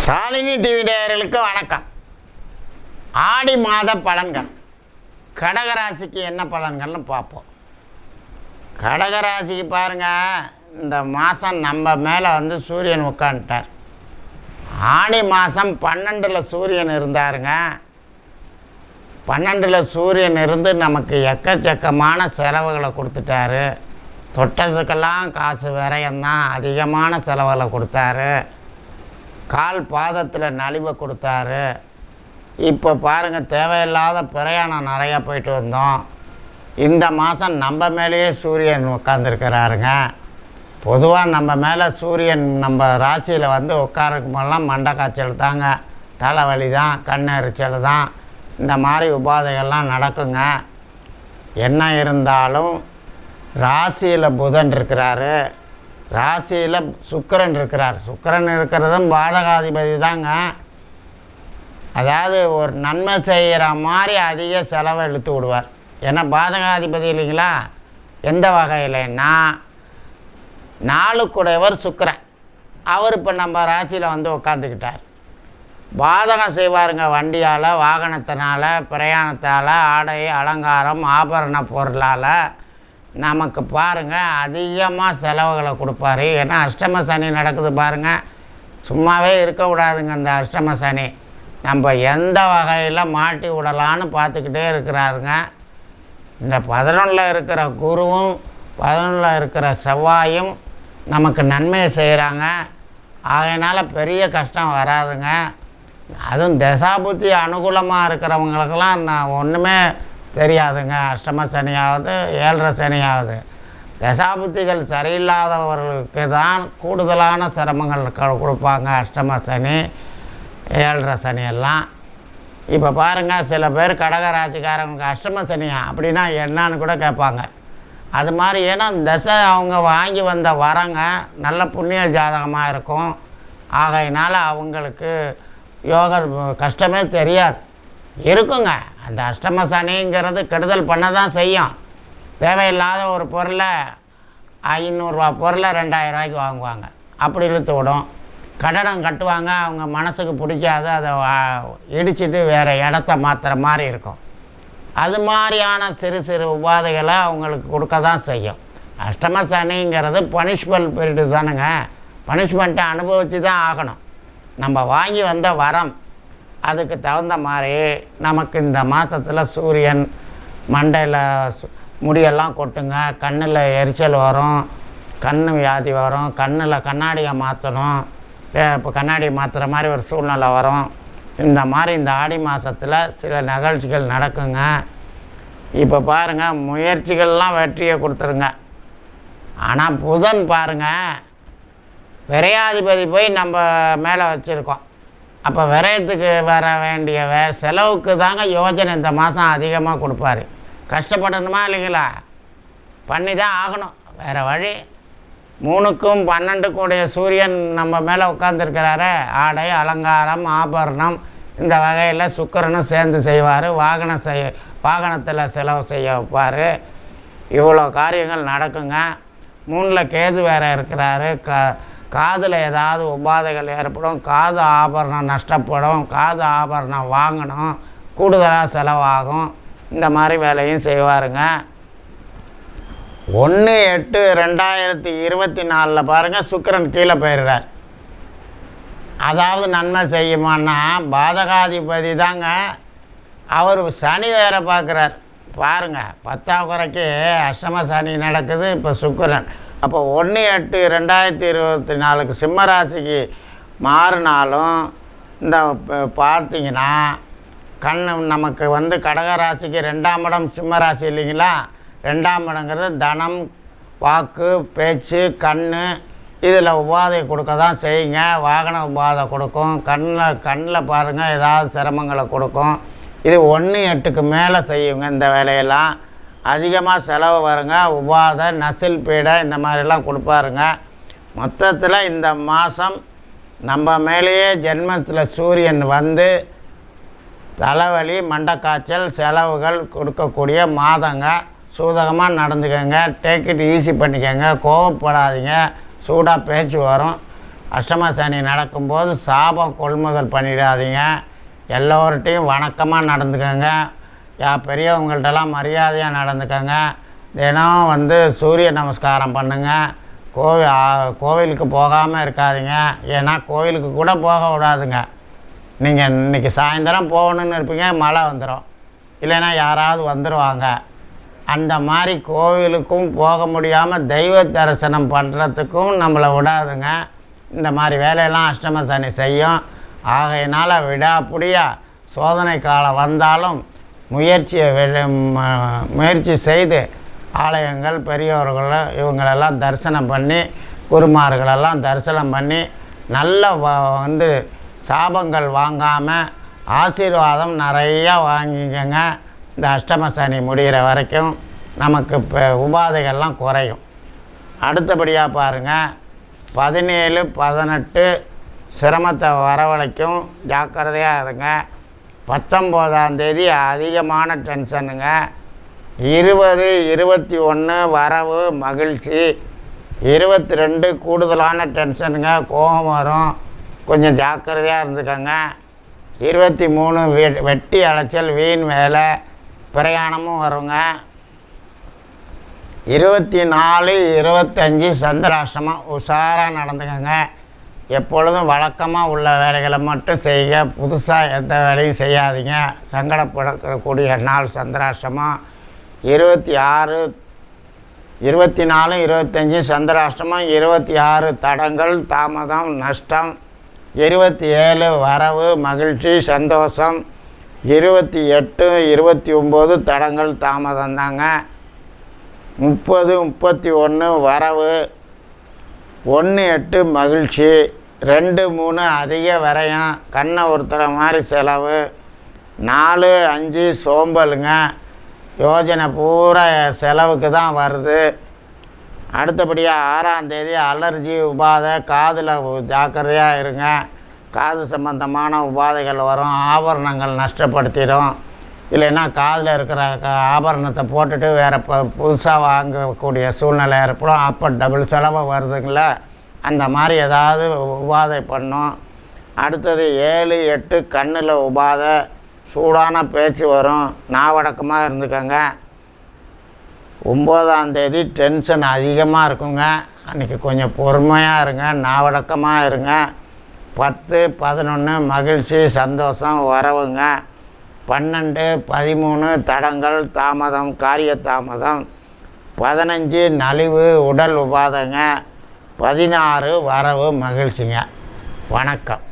Shalini TV நேயர்களுக்கு வணக்கம். ஆடி மாத பலன்கள் கடகராசிக்கு என்ன பலன்கள்னு பார்ப்போம். கடகராசிக்கு பாருங்கள், இந்த மாதம் நம்ம மேலே சூரியன் உட்காந்துட்டார். ஆடி மாதம் 12ல் சூரியன் இருந்தாருங்க. 12ல் சூரியன் இருந்து நமக்கு எக்கச்சக்கமான செலவுகளை கொடுத்துட்டாரு. தொட்டதுக்கெல்லாம் காசு விரயம்தான், அதிகமான செலவுகளை கொடுத்தாரு. கால் பாதத்தில் நலிவை கொடுத்தாரு. இப்போ பாருங்கள், தேவையில்லாத பிரயாணம் நிறையா போயிட்டு வந்தோம். இந்த மாதம் நம்ம மேலேயே சூரியன் உட்காந்துருக்கிறாருங்க. பொதுவாக நம்ம மேலே சூரியன் நம்ம ராசியில் உட்காரக்கு போதெல்லாம் மண்டை காய்ச்சல் தாங்க, தலைவலி தான், கண்ணெரிச்சல் தான், இந்த மாதிரி உபாதைகள்லாம் நடக்குங்க. என்ன இருந்தாலும் ராசியில் புதன் இருக்கிறாரு, ராசியில் சுக்கிரன் இருக்கிறார். சுக்கிரன் இருக்கிறதும் பாதகாதிபதி தாங்க. அதாவது ஒரு நன்மை செய்கிற மாதிரி அதிக செலவை இழுத்து விடுவார். ஏன்னா பாதகாதிபதி இல்லைங்களா. எந்த வகையிலன்னா, 4 சுக்கிரன், அவர் இப்போ நம்ம ராசியில் உட்காந்துக்கிட்டார். பாதகம் செய்வாருங்க. வண்டியால், வாகனத்தினால, பிரயாணத்தால், ஆடை அலங்காரம் ஆபரண பொருளால் நமக்கு பாருங்கள் அதிகமாக செலவுகளை கொடுப்பாரு. ஏன்னா அஷ்டம சனி நடக்குது பாருங்கள். சும்மாவே இருக்கக்கூடாதுங்க இந்த அஷ்டம சனி. நம்ம எந்த வகையில் மாட்டி விடலான்னு பார்த்துக்கிட்டே இருக்கிறாருங்க. இந்த 11ல் இருக்கிற குருவும் 11ல் இருக்கிற செவ்வாயும் நமக்கு நன்மையை செய்கிறாங்க. அதனால் பெரிய கஷ்டம் வராதுங்க. அதுவும் தசாபுத்தி அனுகூலமாக இருக்கிறவங்களுக்கெல்லாம் நான் ஒன்றுமே தெரியாதுங்க. அஷ்டம சனியாவது 7.5 சனியாவது. தசாபுத்திகள் சரியில்லாதவர்களுக்கு தான் கூடுதலான சிரமங்கள் கொடுப்பாங்க. அஷ்டம சனி 7.5 சனியெல்லாம். இப்போ பாருங்கள், சில பேர் கடகராசிக்காரங்களுக்கு அஷ்டம சனியா அப்படின்னா என்னான்னு கூட கேட்பாங்க. அது மாதிரி ஏன்னா தசை அவங்க வாங்கி வந்த வரங்க நல்ல புண்ணிய ஜாதகமாக இருக்கும். ஆகையினால் அவங்களுக்கு யோக கஷ்டமே தெரியாது. இருக்குங்க, அந்த அஷ்டம சனிங்கிறது கெடுதல் பண்ண தான் செய்யும். தேவையில்லாத ஒரு பொருளை 500 ரூபா பொருளை 2000 ரூபாய்க்கு வாங்குவாங்க. அப்படி இழுத்து விடும். கட்டடம் கட்டுவாங்க, அவங்க மனசுக்கு பிடிக்காது, அதை இடிச்சிட்டு வேறு இடத்த மாற்றுற மாதிரி இருக்கும். அது மாதிரியான சிறு சிறு உபாதைகளை அவங்களுக்கு கொடுக்க தான் செய்யும். அஷ்டம சனிங்கிறது பனிஷ்மெண்ட் பீரியடு தானுங்க. பனிஷ்மெண்ட்டை அனுபவித்து தான் ஆகணும். நம்ம வாங்கி வந்த வரம் அதுக்கு தகுந்த மாதிரி நமக்கு இந்த மாதத்தில் சூரியன் மண்டையில் முடியெல்லாம் கொட்டுங்க, கண்ணில் எரிச்சல் வரும், கண் வியாதி வரும், கண்ணில் கண்ணாடியை மாற்றணும், இப்போ கண்ணாடி மாற்றுற மாதிரி ஒரு சூழ்நிலை வரும். இந்த மாதிரி இந்த ஆடி மாதத்தில் சில நிகழ்ச்சிகள் நடக்குங்க. இப்போ பாருங்கள், முயற்சிகள்லாம் வெற்றியை கொடுத்துருங்க. ஆனால் புதன் பாருங்கள், விரையாதிபதி போய் நம்ம மேலே வச்சுருக்கோம். அப்போ விரயத்துக்கு வர வேண்டிய செலவுக்கு தாங்க யோஜனை இந்த மாதம் அதிகமாக கொடுப்பாரு. கஷ்டப்படணுமா இல்லைங்களா? பண்ணி தான் ஆகணும், வேறு வழி. 3க்கும் 12க்கும் உடைய சூரியன் நம்ம மேலே உட்காந்துருக்கிறாரு. ஆடை அலங்காரம் ஆபரணம் இந்த வகையில் சுக்கிரனும் சேர்ந்து செய்வார். வாகனத்தில் செலவு செய்ய வைப்பார். இவ்வளோ காரியங்கள் நடக்குங்க. 3ல் கேது வேறு இருக்கிறாரு. காதில் ஏதாவது உபாதைகள் ஏற்படும், காது ஆபரணம் நஷ்டப்படும், காது ஆபரணம் வாங்கணும், கூடுதலாக செலவாகும். இந்த மாதிரி வேலையும் செய்வாருங்க. 1/8/2024 பாருங்கள், சுக்கிரன் கீழே போயிடுறார். அதாவது நன்மை செய்யுமான்னா பாதகாதிபதி தாங்க. அவர் சனி வேறு பார்க்குறார் பாருங்கள். 10ஆம் குறைக்கு அஷ்டம சனி நடக்குது இப்போ சுக்கிரன். அப்போ 1/8/2024 சிம்ம ராசிக்கு மாறினாலும் இந்த பார்த்திங்கன்னா நமக்கு கடகராசிக்கு 2ஆம் இடம் சிம்ம ராசி இல்லைங்களா. 2ஆம் இடங்கிறது தனம், வாக்கு, பேச்சு, கண், இதில் உபாதை கொடுக்க தான் செய்யுங்க. வாகன உபாதை கொடுக்கும். கண்ணில் பாருங்கள் ஏதாவது சிரமங்களை கொடுக்கும். இது 1/8க்கு மேலே செய்யுங்க. இந்த வேலையெல்லாம் அதிகமாக செலவு வருங்க. உபாதை, நசில் பீடை இந்த மாதிரிலாம் கொடுப்பாருங்க. மொத்தத்தில் இந்த மாதம் நம்ம மேலேயே ஜென்மத்தில் சூரியன் தலைவலி, மண்டைக்காய்ச்சல், செலவுகள் கொடுக்கக்கூடிய மாதங்க. சூதகமாக நடந்துக்கங்க, டேக் இட் ஈஸி பண்ணிக்கங்க, கோவப்படாதீங்க, சூடாக பேச்சு வரும். அஷ்டம சனி நடக்கும்போது சாபம் கொள்முதல் பண்ணிடாதீங்க. எல்லோர்கிட்டையும் வணக்கமாக நடந்துக்கோங்க. பெரியவங்கள்ட்டெல்லாம் மரியாதையாக நடந்துக்கோங்க. தினம் சூரிய நமஸ்காரம் பண்ணுங்கள். கோவிலுக்கு போகாமல் இருக்காதீங்க. ஏன்னா கோவிலுக்கு கூட போக விடாதுங்க. நீங்கள் இன்றைக்கி சாயந்தரம் போகணுன்னு இருப்பீங்க, மழை வந்துடும், இல்லைன்னா யாராவது வந்துடுவாங்க. அந்த மாதிரி கோவிலுக்கும் போக முடியாமல் தெய்வ தரிசனம் பண்ணுறதுக்கும் நம்மளை விடாதுங்க. இந்த மாதிரி வேலையெல்லாம் அஷ்டம சனி செய்யும். ஆகையினால் விடாப்பிடியாக சோதனை காலம் வந்தாலும் முயற்சி செய்து ஆலயங்கள் பெரியவர்கள் இவங்களெல்லாம் தரிசனம் பண்ணி, குருமார்களெல்லாம் தரிசனம் பண்ணி நல்ல சாபங்கள் வாங்காமல் ஆசீர்வாதம் நிறையா வாங்கிக்கங்க. இந்த அஷ்டம சனி முடிகிற வரைக்கும் நமக்கு இப்போ உபாதைகள்லாம் குறையும். அடுத்தபடியாக பாருங்கள், 17, 18 சிரமத்தை வரவழைக்கும். ஜாக்கிரதையாக இருங்க. 19ஆம் தேதி அதிகமான டென்ஷனுங்க. 20, 21 வரவு மகிழ்ச்சி. 22 கூடுதலான டென்ஷனுங்க, கோபம் வரும், கொஞ்சம் ஜாக்கிரதையாக இருந்துக்கோங்க. 23 வெட்டி அலைச்சல், வீண் வேலை, பிரயாணமும் வருங்க. 24, 25 சந்திராஷ்டமம், உஷாராக நடந்துக்கோங்க. எப்பொழுதும் வழக்கமாக உள்ள வேலைகளை மட்டும் செய்ய, புதுசாக எந்த வேலையும் செய்யாதீங்க. சங்கடப்படக்கூடிய நாள் சந்திராஷ்டமம். 26, 24, 25 சந்திராஷ்டமம். 26 தடங்கள், தாமதம், நஷ்டம். 27 வரவு மகிழ்ச்சி, சந்தோஷம். 28, 29 தடங்கள், தாமதம் தாங்க. 30, 31 வரவு. 1, 8 மகிழ்ச்சி. 2, 3 அதிக விரயம், கண்ணை ஒருத்தர மாதிரி செலவு. 4, 5 சோம்பலுங்க. யோஜனை பூரா செலவுக்கு தான் வருது. அடுத்தபடியாக 6ஆம் தேதி அலர்ஜி உபாதை, காதில் ஜாக்கிரதையாக இருங்க. காது சம்பந்தமான உபாதைகள் வரும். ஆபரணங்கள் நஷ்டப்படுத்திடும். இல்லைன்னா காதில் இருக்கிற ஆபரணத்தை போட்டுட்டு வேறு புதுசாக வாங்கக்கூடிய சூழ்நிலை ஏற்படும். அப்போ டபுள் செலவு வருதுங்களா, அந்த மாதிரி ஏதாவது உபாதை பண்ணும். அடுத்தது 7, 8 கண்ணில் உபாதை, சூடான பேச்சு வரும், நாவடக்கமாக இருந்துக்கோங்க. 9ஆம் தேதி டென்ஷன் அதிகமாக இருக்குங்க. அன்றைக்கி கொஞ்சம் பொறுமையாக இருங்க, நாவடக்கமாக இருங்க. 10, 11 மகிழ்ச்சி, சந்தோஷம், வரவுங்க. 12, 13 தடங்கள், தாமதம், காரிய தாமதம். 15 நலிவு, உடல் உபாதைங்க. 16 வரவு மகிழ்ச்சிங்க. வணக்கம்.